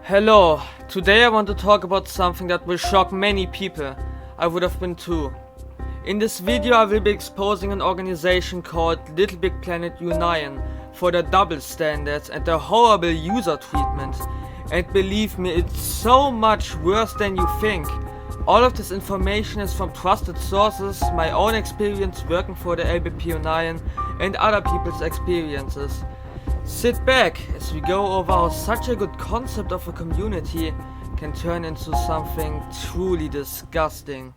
Hello, today I want to talk about something that will shock many people. I would have been too. In this video I will be exposing an organization called Little Big Planet Union for their double standards and their horrible user treatment. And believe me, it's so much worse than you think. All of this information is from trusted sources, my own experience working for the LBPU Union and other people's experiences. Sit back as we go over how such a good concept of a community can turn into something truly disgusting.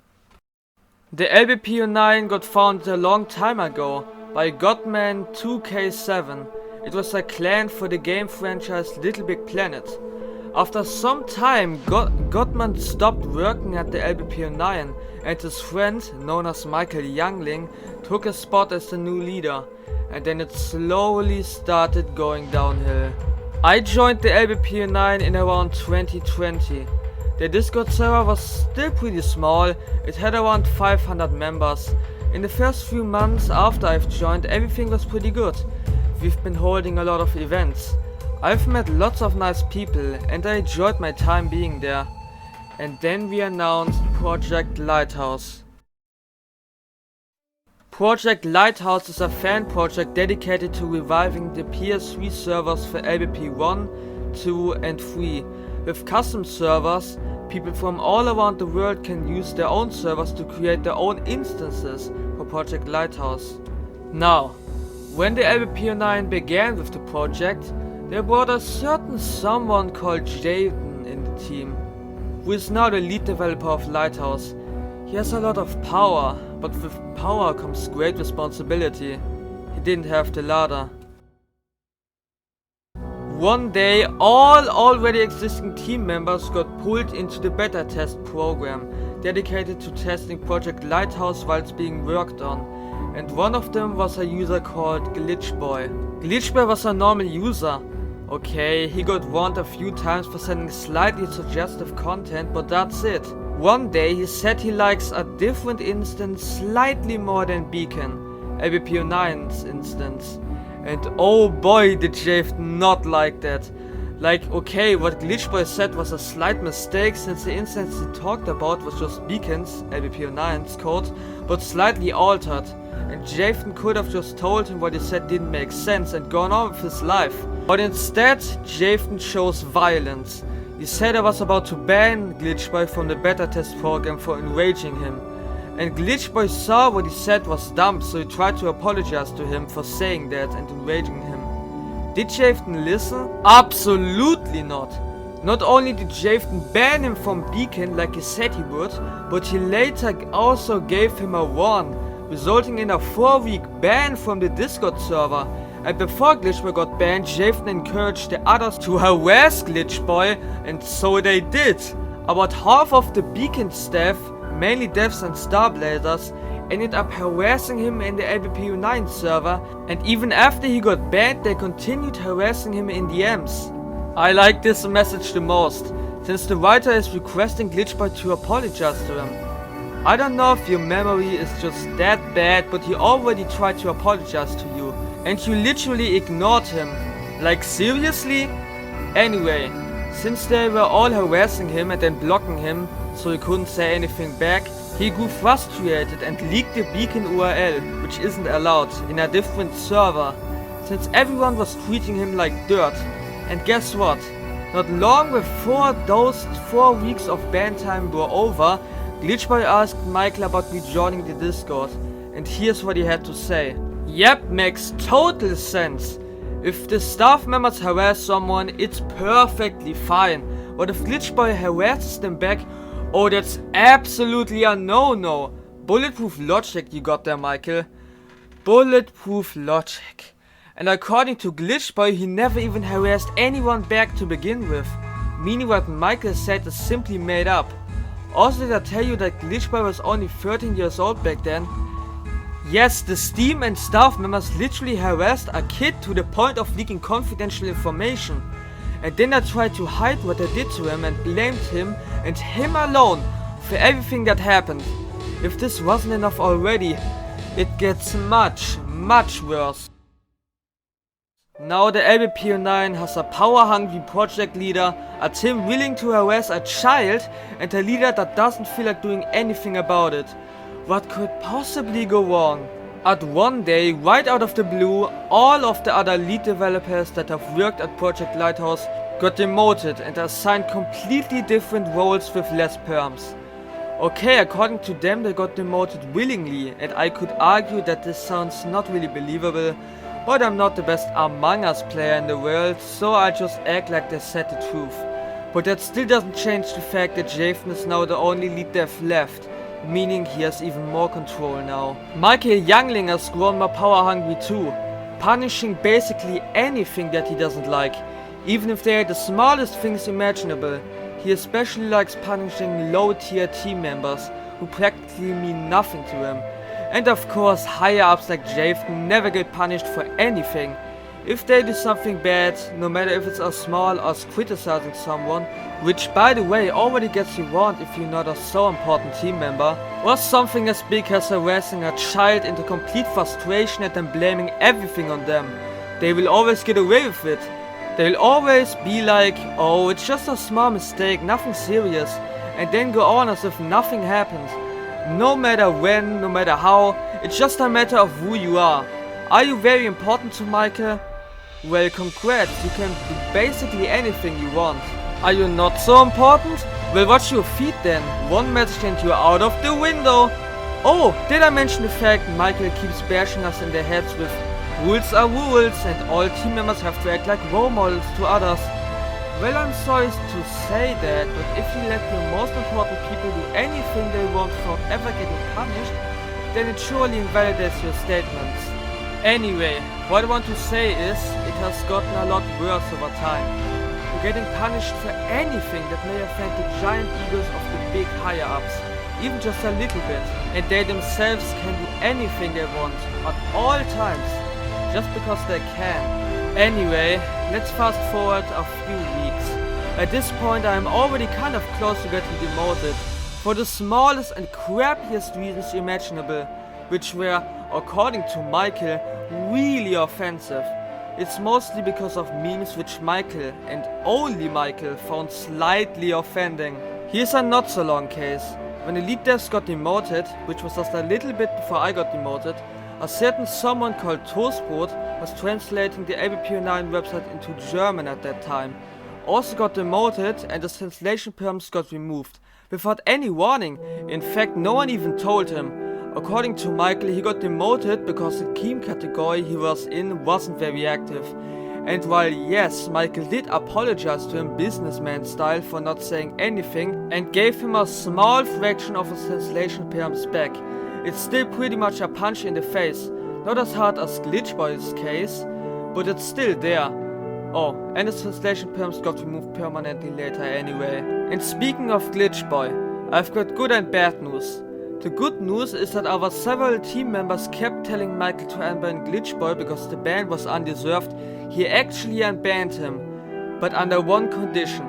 The LBPU Union got founded a long time ago by Godman 2K7. It was a clan for the game franchise Little Big Planet. After some time, Godman stopped working at the LBPU Union and his friend, known as Michael Youngling, took a spot as the new leader. And then it slowly started going downhill. I joined the LBPU Union in around 2020. The Discord server was still pretty small, it had around 500 members. In the first few months after I've joined, everything was pretty good. We've been holding a lot of events. I've met lots of nice people and I enjoyed my time being there. And then we announced Project Lighthouse. Project Lighthouse is a fan project dedicated to reviving the PS3 servers for LBP 1, 2 and 3. With custom servers, people from all around the world can use their own servers to create their own instances for Project Lighthouse. Now, when the LBPU Union began with the project, they brought a certain someone called Jaden in the team, who is now the lead developer of Lighthouse. He has a lot of power, but with power comes great responsibility. He didn't have the ladder. One day, all already existing team members got pulled into the beta test program, dedicated to testing Project Lighthouse while it's being worked on. And one of them was a user called Glitchboy. Glitchboy was a normal user. Okay, he got warned a few times for sending slightly suggestive content, but that's it. One day he said he likes a different instance slightly more than Beacon, LBPU 9's instance. And oh boy did Jave not like that. Like, okay, what Glitchboy said was a slight mistake since the instance he talked about was just Beacon's, LBPU 9's code, but slightly altered. And Javen could have just told him what he said didn't make sense and gone on with his life. But instead, Javen chose violence. He said I was about to ban Glitchboy from the beta test program for enraging him. And Glitchboy saw what he said was dumb, so he tried to apologize to him for saying that and enraging him. Did Javen listen? Absolutely not. Not only did Javen ban him from Beacon like he said he would, but he later also gave him a warn, resulting in a 4-week ban from the Discord server. And before Glitchboy got banned, Javen encouraged the others to harass Glitchboy, and so they did. About half of the Beacon staff, mainly devs and starblazers, ended up harassing him in the LBPU 9 server, and even after he got banned, they continued harassing him in DMs. I like this message the most, since the writer is requesting Glitchboy to apologize to him. I don't know if your memory is just that bad, but he already tried to apologize to you. And you literally ignored him. Like, seriously? Anyway, since they were all harassing him and then blocking him, so he couldn't say anything back, he grew frustrated and leaked the Beacon URL, which isn't allowed, in a different server, since everyone was treating him like dirt. And guess what? Not long before those 4 weeks of ban time were over, Glitchboy asked Michael about rejoining the Discord, and here's what he had to say. Yep, makes total sense. If the staff members harass someone, it's perfectly fine. But if Glitchboy harasses them back, oh, that's absolutely a no-no. Bulletproof logic you got there, Michael. Bulletproof logic. And according to Glitchboy, he never even harassed anyone back to begin with. Meaning what Michael said is simply made up. Also, did I tell you that Glitchboy was only 13 years old back then? Yes, the Steam and staff members literally harassed a kid to the point of leaking confidential information. And then I tried to hide what I did to him and blamed him and him alone for everything that happened. If this wasn't enough already, it gets much, much worse. Now the LBPU 9 has a power-hungry project leader, a team willing to harass a child, and a leader that doesn't feel like doing anything about it. What could possibly go wrong? At one day, right out of the blue, all of the other lead developers that have worked at Project Lighthouse got demoted and assigned completely different roles with less perms. Okay, according to them they got demoted willingly, and I could argue that this sounds not really believable, but I'm not the best Among Us player in the world, so I just act like they said the truth. But that still doesn't change the fact that Javen is now the only lead dev left, meaning he has even more control now. Michael Youngling has grown more power hungry too, punishing basically anything that he doesn't like, even if they are the smallest things imaginable. He especially likes punishing low tier team members who practically mean nothing to him. And of course higher ups like Javen never get punished for anything. If they do something bad, no matter if it's as small as criticizing someone, which by the way already gets you warned if you're not a so important team member, or something as big as harassing a child into complete frustration and then blaming everything on them, they will always get away with it. They'll always be like, oh, it's just a small mistake, nothing serious, and then go on as if nothing happened. No matter when, no matter how, it's just a matter of who you are. Are you very important to Michael? Well, congrats, you can do basically anything you want. Are you not so important? Well, watch your feet then. One message and you're out of the window. Oh, did I mention the fact Michael keeps bashing us in the heads with rules are rules and all team members have to act like role models to others. Well, I'm sorry to say that, but if you let your most important people do anything they want without ever getting punished, then it surely invalidates your statements. Anyway, what I want to say is, it has gotten a lot worse over time. You're getting punished for anything that may offend the giant egos of the big higher ups, even just a little bit, and they themselves can do anything they want, at all times, just because they can. Anyway, let's fast forward a few weeks. At this point I am already kind of close to getting demoted, for the smallest and crappiest reasons imaginable, which were, according to Michael, really offensive. It's mostly because of memes which Michael, and only Michael, found slightly offending. Here's a not so long case. When the lead devs got demoted, which was just a little bit before I got demoted, a certain someone called Toastbrot was translating the LBPU 9 website into German at that time. Also got demoted and the translation perms got removed, without any warning. In fact, no one even told him. According to Michael, he got demoted because the team category he was in wasn't very active. And while yes, Michael did apologize to him businessman style for not saying anything and gave him a small fraction of his translation perms back, it's still pretty much a punch in the face. Not as hard as Glitchboy's case, but it's still there. Oh, and his translation perms got removed permanently later anyway. And speaking of Glitchboy, I've got good and bad news. The good news is that our several team members kept telling Michael to unban Glitchboy because the ban was undeserved. He actually unbanned him, but under one condition.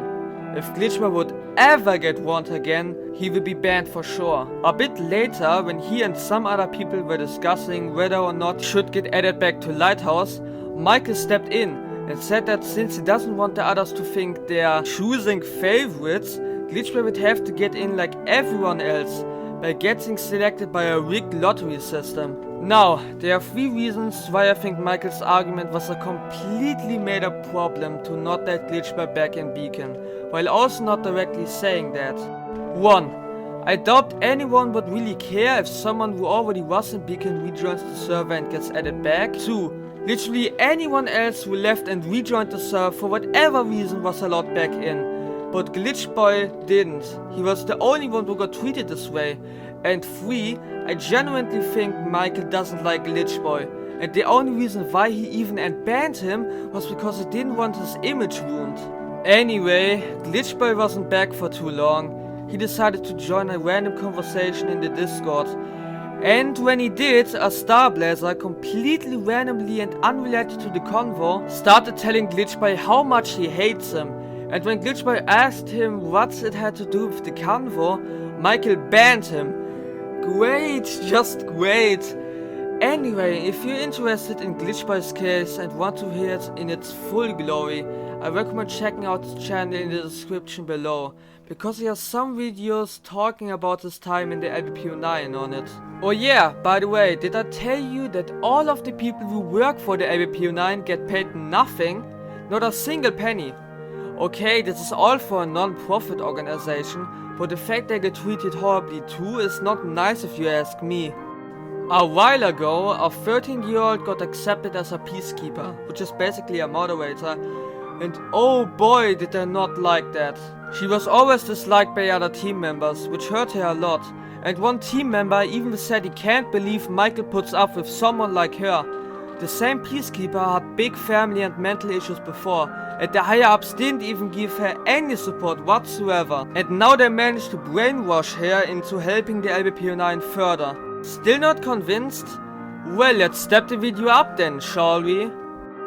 If Glitchboy would ever get warned again, he will be banned for sure. A bit later, when he and some other people were discussing whether or not he should get added back to Lighthouse, Michael stepped in and said that since he doesn't want the others to think they are choosing favorites, Glitchboy would have to get in like everyone else, by getting selected by a rigged lottery system. Now, there are 3 reasons why I think Michael's argument was a completely made up problem to not let Glitchboy back in Beacon, while also not directly saying that. 1. I doubt anyone would really care if someone who already was in Beacon rejoins the server and gets added back. 2. Literally anyone else who left and rejoined the server for whatever reason was allowed back in. But Glitchboy didn't. He was the only one who got treated this way. And 3, I genuinely think Michael doesn't like Glitchboy. And the only reason why he even unbanned him was because he didn't want his image ruined. Anyway, Glitchboy wasn't back for too long. He decided to join a random conversation in the Discord. And when he did, a Starblazer, completely randomly and unrelated to the convo, started telling Glitchboy how much he hates him. And when Glitchboy asked him what it had to do with the convo, Michael banned him. Great, just great. Anyway, if you're interested in Glitchboy's case and want to hear it in its full glory, I recommend checking out his channel in the description below, because he has some videos talking about his time in the LBPU 9 on it. Oh yeah, by the way, did I tell you that all of the people who work for the LBPU 9 get paid nothing? Not a single penny. Okay, this is all for a non-profit organization, but the fact they get treated horribly too is not nice if you ask me. A while ago, a 13-year-old got accepted as a peacekeeper, which is basically a moderator, and oh boy did I not like that. She was always disliked by other team members, which hurt her a lot, and one team member even said he can't believe Michael puts up with someone like her. The same peacekeeper had big family and mental issues before, and the higher-ups didn't even give her any support whatsoever, and now they managed to brainwash her into helping the LBPU 9 further. Still not convinced? Well, let's step the video up then, shall we?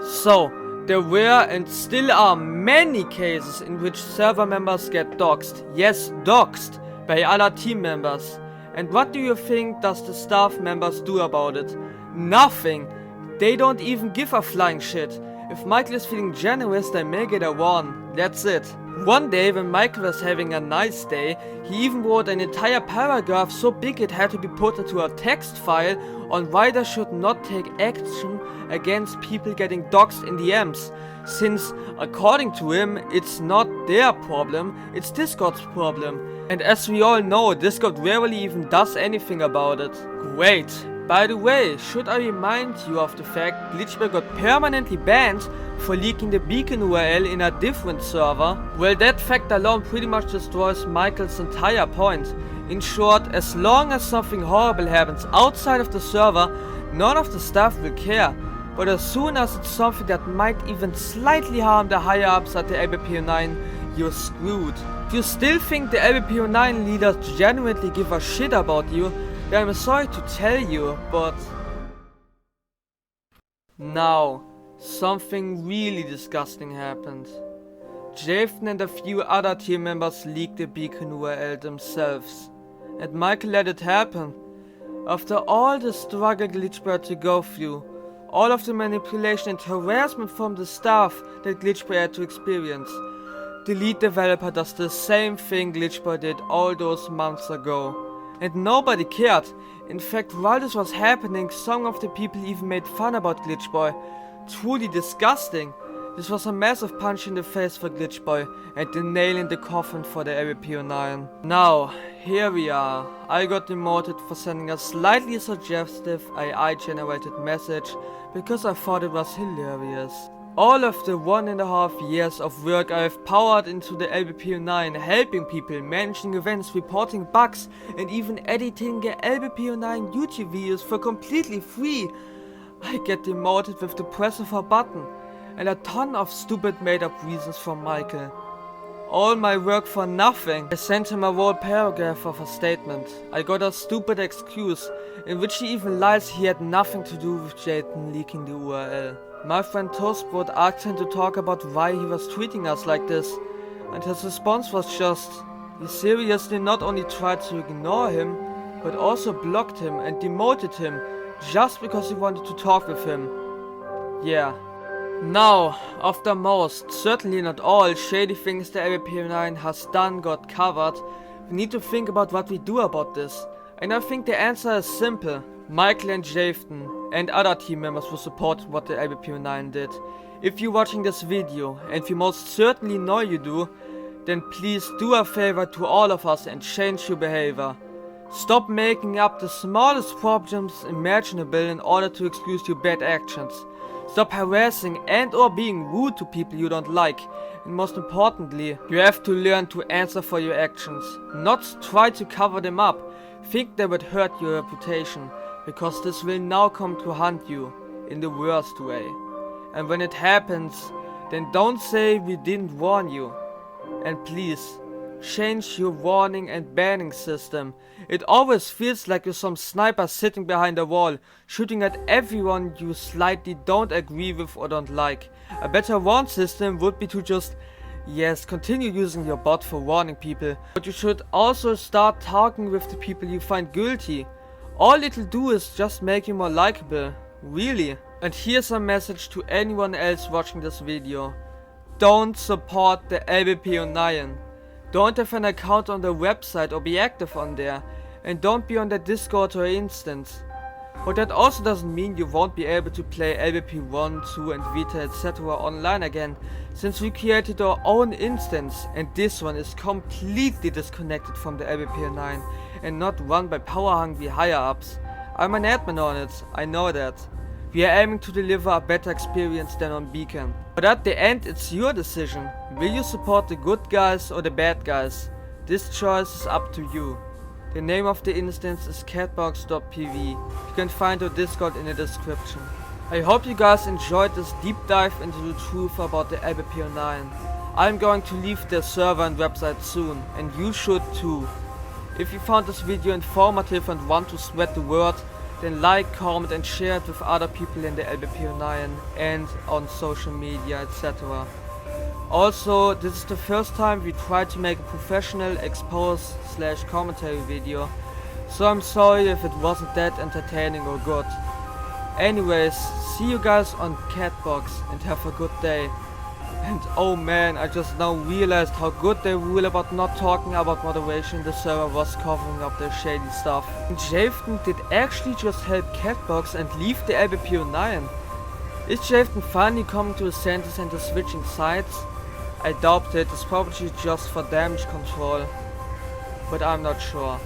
So, there were and still are many cases in which server members get doxed. Yes, doxed by other team members. And what do you think does the staff members do about it? Nothing. They don't even give a flying shit. If Michael is feeling generous, they make it a 1. That's it. One day when Michael was having a nice day, he even wrote an entire paragraph so big it had to be put into a text file on why they should not take action against people getting doxed in DMs, since according to him it's not their problem, it's Discord's problem. And as we all know, Discord rarely even does anything about it. Great. By the way, should I remind you of the fact Glitchboy got permanently banned for leaking the beacon URL in a different server? Well, that fact alone pretty much destroys Michael's entire point. In short, as long as something horrible happens outside of the server, none of the staff will care. But as soon as it's something that might even slightly harm the higher ups at the LBPU 9, you're screwed. If you still think the LBPU 9 leaders genuinely give a shit about you, then I'm sorry to tell you, but now, something really disgusting happened. Jathan and a few other team members leaked the beacon URL themselves, and Michael let it happen. After all the struggle Glitchboy had to go through, all of the manipulation and harassment from the staff that Glitchboy had to experience, the lead developer does the same thing Glitchboy did all those months ago. And nobody cared. In fact, while this was happening, some of the people even made fun about Glitchboy. Truly disgusting. This was a massive punch in the face for Glitchboy and the nail in the coffin for the LBPU 9. Now, here we are. I got demoted for sending a slightly suggestive AI-generated message because I thought it was hilarious. All of the 1.5 years of work I have poured into the LBPU 9, helping people, managing events, reporting bugs, and even editing the LBPU 9 YouTube videos for completely free, I get demoted with the press of a button, and a ton of stupid made up reasons from Michael. All my work for nothing. I sent him a whole paragraph of a statement. I got a stupid excuse, in which he even lies he had nothing to do with Jathan leaking the URL. My friend Toastbot asked him to talk about why he was treating us like this, and his response was just, he seriously not only tried to ignore him, but also blocked him and demoted him, just because he wanted to talk with him. Yeah. Now, of the most, certainly not all, shady things the LBPU 9 has done got covered, we need to think about what we do about this. And I think the answer is simple. Michael and Jathan and other team members who supported what the LBPU 9 did. If you're watching this video, and you most certainly know you do, then please do a favor to all of us and change your behavior. Stop making up the smallest problems imaginable in order to excuse your bad actions. Stop harassing and or being rude to people you don't like. And most importantly, you have to learn to answer for your actions. Not try to cover them up. Think they would hurt your reputation, because this will now come to haunt you in the worst way. And when it happens, then don't say we didn't warn you. And please, change your warning and banning system. It always feels like you're some sniper sitting behind a wall, shooting at everyone you slightly don't agree with or don't like. A better warn system would be to just, yes, continue using your bot for warning people, but you should also start talking with the people you find guilty. All it'll do is just make you more likable, really. And here's a message to anyone else watching this video. Don't support the LBPU 9. Don't have an account on their website or be active on there. And don't be on their Discord or instance. But that also doesn't mean you won't be able to play LBP 1, 2 and Vita etc. online again, since we created our own instance and this one is completely disconnected from the LBP 9 and not run by power-hungry higher-ups. I'm an admin on it, I know that. We are aiming to deliver a better experience than on Beacon. But at the end it's your decision. Will you support the good guys or the bad guys? This choice is up to you. The name of the instance is catbox.pv. You can find our Discord in the description. I hope you guys enjoyed this deep dive into the truth about the LBPU 9. I'm going to leave their server and website soon, and you should too. If you found this video informative and want to spread the word, then like, comment and share it with other people in the LBPU 9 and on social media etc. Also, this is the first time we tried to make a professional expose/commentary video, so I'm sorry if it wasn't that entertaining or good. Anyways, see you guys on Catbox and have a good day. And oh man, I just now realized how good their rule about not talking about moderation in the server was covering up their shady stuff. And Jafton did actually just help Catbox and leave the LBPU 9. Is Jafton finally coming to his senses and is switching sides? I doubt it, it's probably just for damage control, but I'm not sure.